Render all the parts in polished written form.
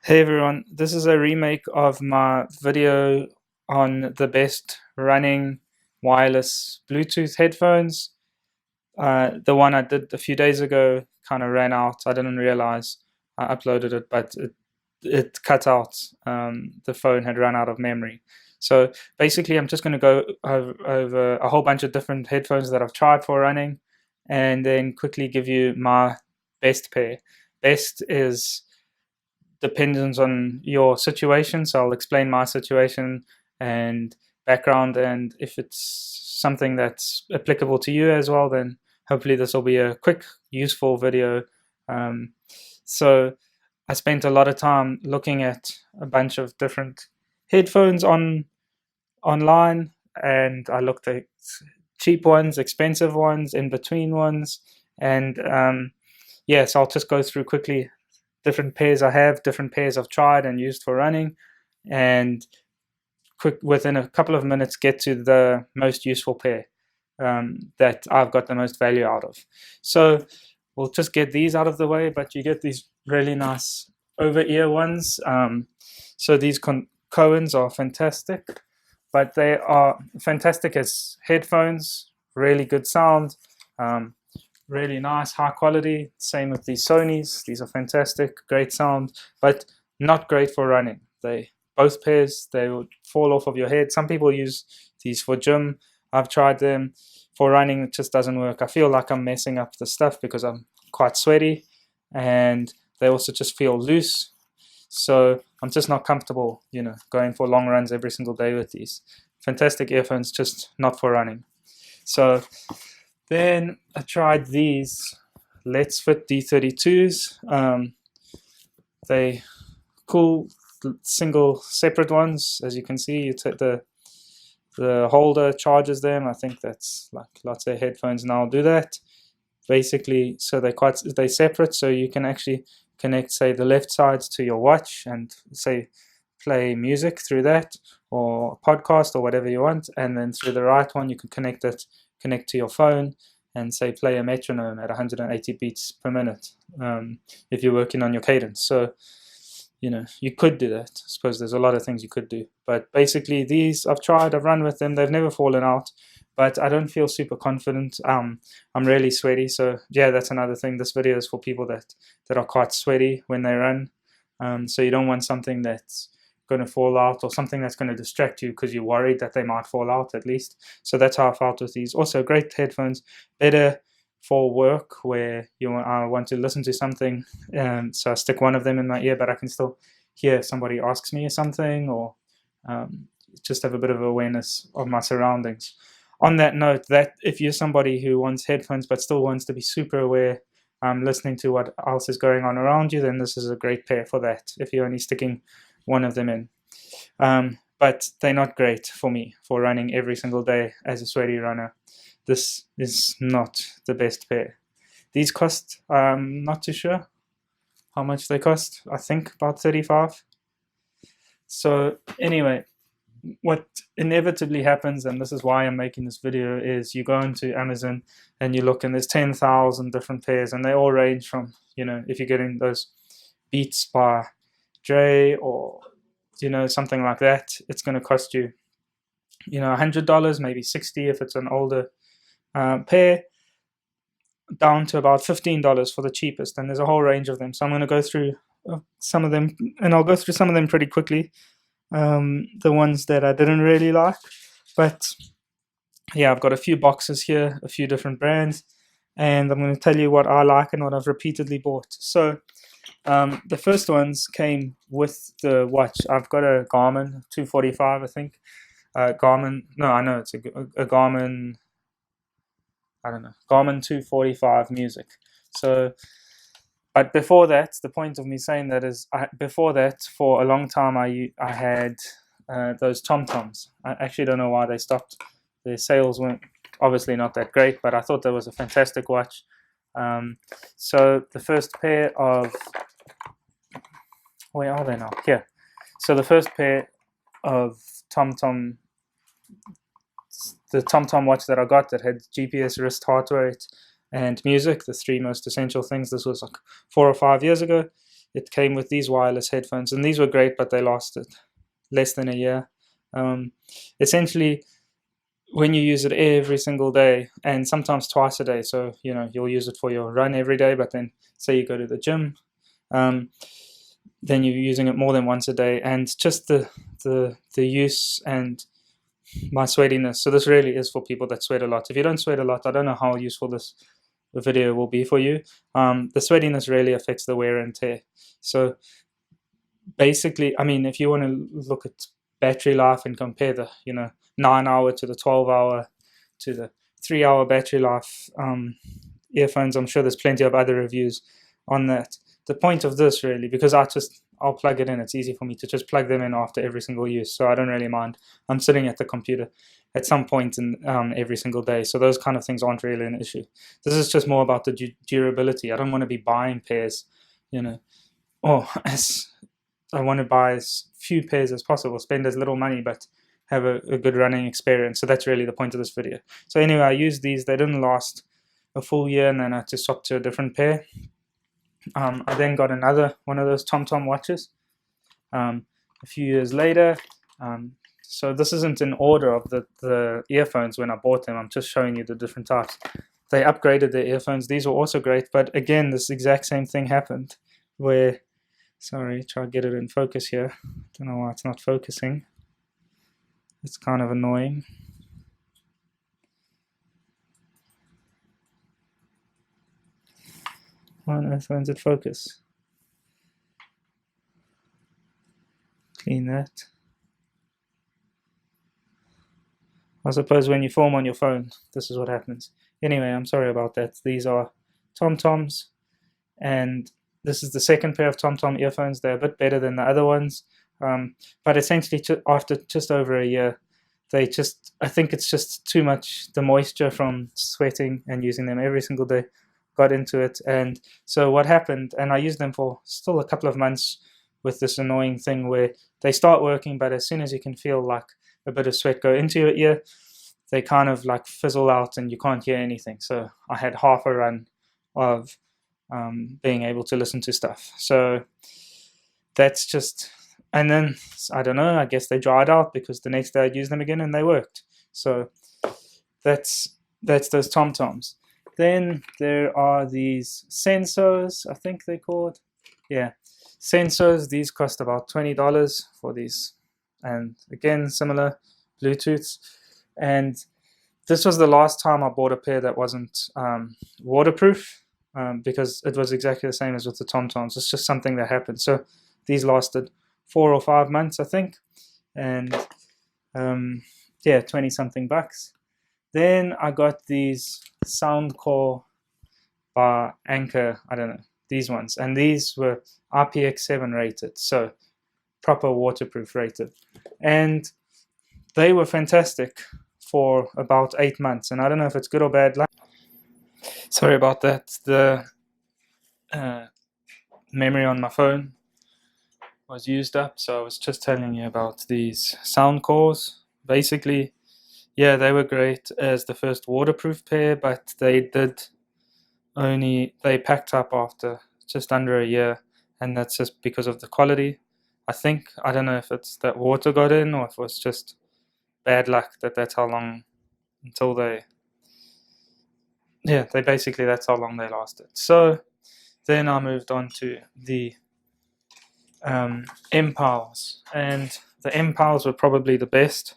Hey everyone, this is a remake of my video on the best running wireless Bluetooth headphones. The one I did a few days ago kind of ran out. I didn't realize I uploaded it, but it cut out. The phone had run out of memory. So basically, I'm just going to go over a whole bunch of different headphones that I've tried for running and then quickly give you my best pair. Best is dependent on your situation. So I'll explain my situation and background, and if it's something that's applicable to you as well, then hopefully this will be a quick, useful video. Um, so I spent a lot of time looking at a bunch of different headphones online, and I looked at cheap ones, expensive ones, in between ones, and yeah, so I'll just go through quickly different pairs I have, different pairs I've tried and used for running, and within a couple of minutes get to the most useful pair that I've got the most value out of. So we'll just get these out of the way, but you get these really nice over-ear ones. So these Cohens are fantastic, but they are fantastic as headphones, really good sound. Really nice, high quality. Same with these Sonys. These are fantastic, great sound, but not great for running. Both pairs, they would fall off of your head. Some people use these for gym. I've tried them for running. It just doesn't work. I feel like I'm messing up the stuff because I'm quite sweaty, and they also just feel loose. So I'm just not comfortable, going for long runs every single day with these. Fantastic earphones, just not for running. So then I tried these Let's Fit D32s. They cool single separate ones. As you can see, you take the holder charges them. I think that's like lots of headphones now do that. Basically, so they're separate, so you can actually connect, say, the left side to your watch and say play music through that, or a podcast or whatever you want, and then through the right one you can connect to your phone and say play a metronome at 180 beats per minute if you're working on your cadence. So you could do that. I suppose there's a lot of things you could do, but basically these I've run with them, they've never fallen out, but I don't feel super confident. I'm really sweaty, so yeah, that's another thing. This video is for people that are quite sweaty when they run. So you don't want something that's going to fall out, or something that's going to distract you because you're worried that they might fall out, at least. So that's how I felt with these. Also great headphones, better for work where I want to listen to something, so I stick one of them in my ear, but I can still hear if somebody asks me something, or just have a bit of awareness of my surroundings. On that note, that if you're somebody who wants headphones but still wants to be super aware, listening to what else is going on around you, then this is a great pair for that, if you're only sticking one of them in. But they're not great for me for running every single day as a sweaty runner. This is not the best pair. These cost, I'm not too sure how much they cost. I think about 35. So anyway, what inevitably happens, and this is why I'm making this video, is you go into Amazon and you look, and there's 10,000 different pairs, and they all range from, if you're getting those Beats by Dre or something like that, it's going to cost you $100, maybe 60 if it's an older pair, down to about $15 for the cheapest, and there's a whole range of them. So I'm going to go through some of them, and I'll go through some of them pretty quickly, the ones that I didn't really like. But yeah, I've got a few boxes here, a few different brands, and I'm going to tell you what I like and what I've repeatedly bought. So the first ones came with the watch. I've got a Garmin 245, I think. Garmin, no, I know it's a Garmin, I don't know, Garmin 245 Music. So, but before that, the point of me saying that is, before that, for a long time, I had those TomToms. I actually don't know why they stopped. Their sales weren't obviously not that great, but I thought that was a fantastic watch. So the first pair of, where are they now? Here. So the first pair of the TomTom watch that I got, that had GPS, wrist, heart rate, and music, the three most essential things. This was like 4 or 5 years ago. it came with these wireless headphones, and these were great, but they lasted less than a year. Essentially, when you use it every single day and sometimes twice a day, so you'll use it for your run every day, but then say you go to the gym, then you're using it more than once a day, and just the use and my sweatiness. So this really is for people that sweat a lot. If you don't sweat a lot, I don't know how useful this video will be for you. The sweatiness really affects the wear and tear. So basically, I mean, if you want to look at battery life and compare the 9-hour to the 12-hour to the 3-hour battery life earphones, I'm sure there's plenty of other reviews on that. The point of this really, because I'll plug it in, it's easy for me to just plug them in after every single use, so I don't really mind. I'm sitting at the computer at some point in every single day, so those kind of things aren't really an issue. This is just more about the durability. I don't want to be buying pairs, I want to buy as few pairs as possible, spend as little money, but have a good running experience. So that's really the point of this video. So anyway, I used these. They didn't last a full year, and then I had to swap to a different pair. I then got another one of those TomTom watches a few years later. So this isn't in order of the earphones when I bought them. I'm just showing you the different types. They upgraded their earphones. These were also great, but again, this exact same thing happened where, sorry, try to get it in focus here. Don't know why it's not focusing. It's kind of annoying. Why on earth won't it focus? Clean that. I suppose when you film on your phone, this is what happens. Anyway, I'm sorry about that. These are TomToms, and this is the second pair of TomTom earphones. They're a bit better than the other ones, but essentially after just over a year, I think it's just too much. The moisture from sweating and using them every single day got into it, and so what happened, and I used them for still a couple of months with this annoying thing where they start working, but as soon as you can feel like a bit of sweat go into your ear, they kind of like fizzle out and you can't hear anything. So I had half a run of being able to listen to stuff. So that's just, and then I don't know, I guess they dried out because the next day I'd use them again and they worked. So that's those TomToms. Then there are these sensors, I think they're called. Yeah, sensors. These cost about $20 for these, and again similar Bluetooths. And this was the last time I bought a pair that wasn't waterproof, because it was exactly the same as with the TomToms. It's just something that happened. So these lasted 4 or 5 months, I think, and yeah, 20 something bucks. Then I got these Soundcore by Anchor, I don't know, these ones, and these were IPX7 rated, so proper waterproof rated, and they were fantastic for about 8 months. And I don't know if it's good or bad luck. Sorry about that. The memory on my phone was used up, so I was just telling you about these Soundcores. Basically, yeah, they were great as the first waterproof pair, but they packed up after just under a year, and that's just because of the quality. I think, I don't know if it's that water got in or if it was just bad luck that's how long until that's how long they lasted. So then I moved on to the mpows, and the mpows were probably the best.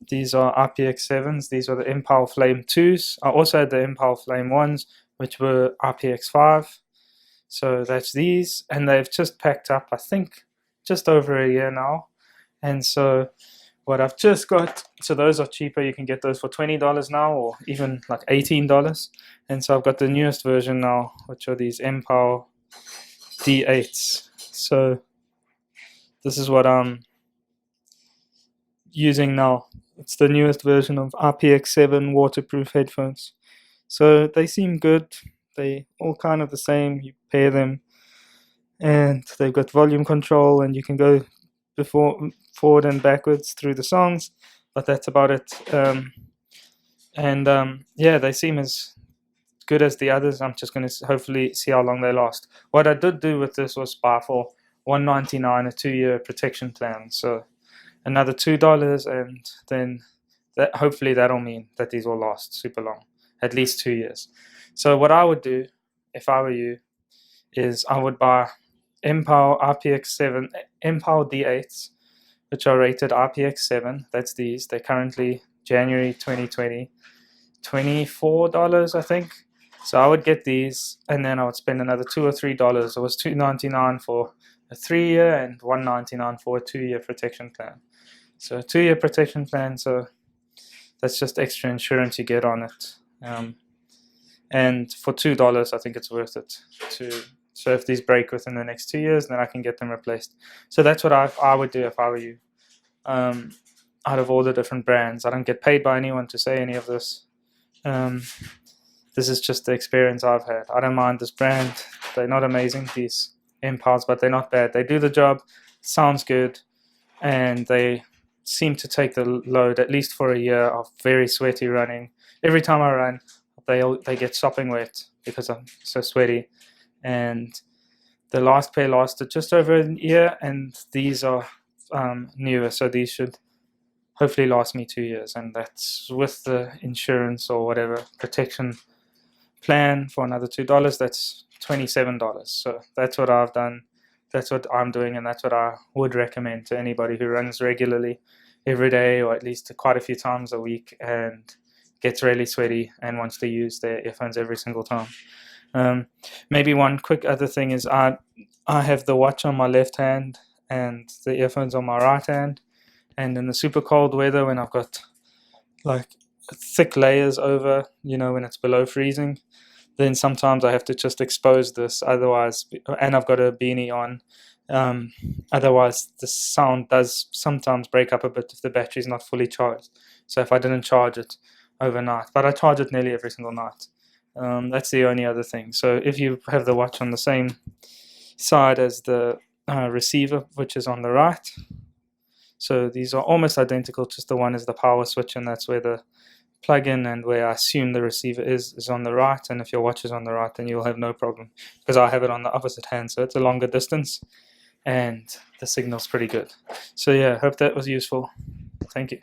These are IPX7s. These are the mpow Flame 2s. I also had the mpow Flame 1s, which were IPX5. So that's these, and they've just packed up, I think, just over a year now. And so what I've just got, so those are cheaper. You can get those for $20 now, or even like $18. And so I've got the newest version now, which are these mpow D8s. So this is what I'm using now. It's the newest version of IPX7 waterproof headphones. So they seem good. They all kind of the same. You pair them, and they've got volume control, and you can go forward and backwards through the songs, but that's about it. Yeah, they seem as good as the others. I'm just going to hopefully see how long they last. What I did do with this was buy for $199 a 2-year protection plan. So another $2, and then that hopefully that'll mean that these will last super long, at least 2 years. So what I would do if I were you is I would buy mpow RPX7, mpow D8s, which are rated RPX7. That's these. They're currently January 2020, $24, I think. So I would get these, and then I would spend another $2 or $3. It was $299 for a 3-year and $199 for a 2-year protection plan. So a 2-year protection plan, so that's just extra insurance you get on it. And for $2, I think it's worth it. So if these break within the next 2 years, then I can get them replaced. So that's what I would do if I were you. Out of all the different brands, I don't get paid by anyone to say any of this. This is just the experience I've had. I don't mind this brand. They're not amazing, these mpows, but they're not bad. They do the job, sounds good, and they seem to take the load, at least for a year of very sweaty running. Every time I run, they get sopping wet because I'm so sweaty. And the last pair lasted just over a year, and these are newer, so these should hopefully last me 2 years, and that's with the insurance or whatever protection plan for another $2. That's $27. So that's what I've done, that's what I'm doing, and that's what I would recommend to anybody who runs regularly every day, or at least quite a few times a week, and gets really sweaty and wants to use their earphones every single time. Maybe one quick other thing is I have the watch on my left hand and the earphones on my right hand, and in the super cold weather, when I've got like thick layers over, when it's below freezing, then sometimes I have to just expose this, otherwise, and I've got a beanie on, otherwise the sound does sometimes break up a bit if the battery's not fully charged. So if I didn't charge it overnight, but I charge it nearly every single night. That's the only other thing. So if you have the watch on the same side as the receiver, which is on the right, so these are almost identical, just the one is the power switch, and that's where the plug-in and where I assume the receiver is on the right. And if your watch is on the right, then you'll have no problem, because I have it on the opposite hand, so it's a longer distance and the signal's pretty good. So yeah, hope that was useful. Thank you.